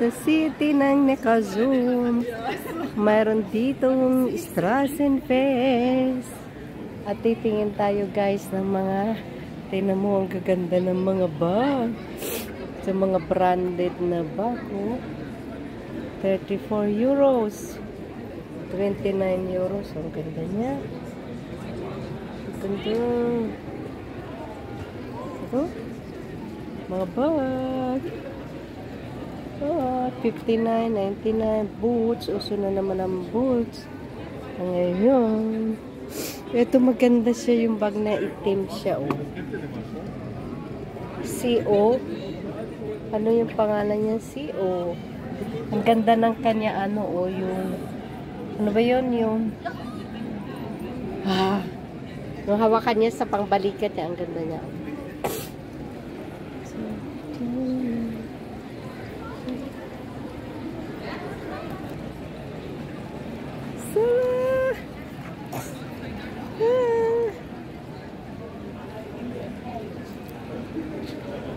sa city ng Nekazum. Mayroon ditong Strassenfest. At titingin tayo guys ng mga, tingnan mo ang gaganda ng mga bag. Sa mga branded na bag. Oh. 34 euros. 29 euros. Ang ganda niya. Ang ganda. Ito. Mga bag. Oh, 59, 99. Boots. Uso na naman ang boots. Ngayon. Ito maganda siya yung bag na itim siya. Oh. CO. Ano yung pangalan niya? CO. Ang ganda ng kanya ano. Oh, yung ano ba yun? Yung yung hawakan niya sa pangbalikat niya. Ang ganda niya.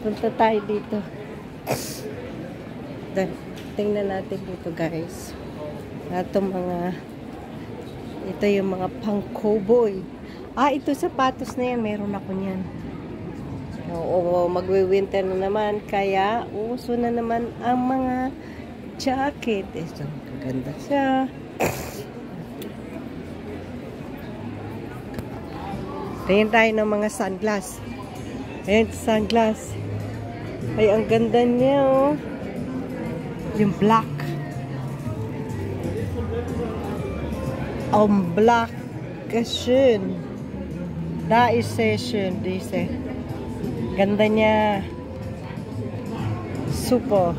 Punta tayo dito. Tingnan natin dito guys. Ito yung mga pang cowboy. Ito sapatos na yan. Meron ako niyan. Oo, magwi-winter na naman. Kaya, uso na naman ang mga jacket. Ito, maganda siya. Tingnan tayo ng mga sunglass. Ayan, sunglass. Ay, ang ganda niya, oh. Yung black. Black. Schön. Da ist sehr schön, diese. Ganda niya. Super.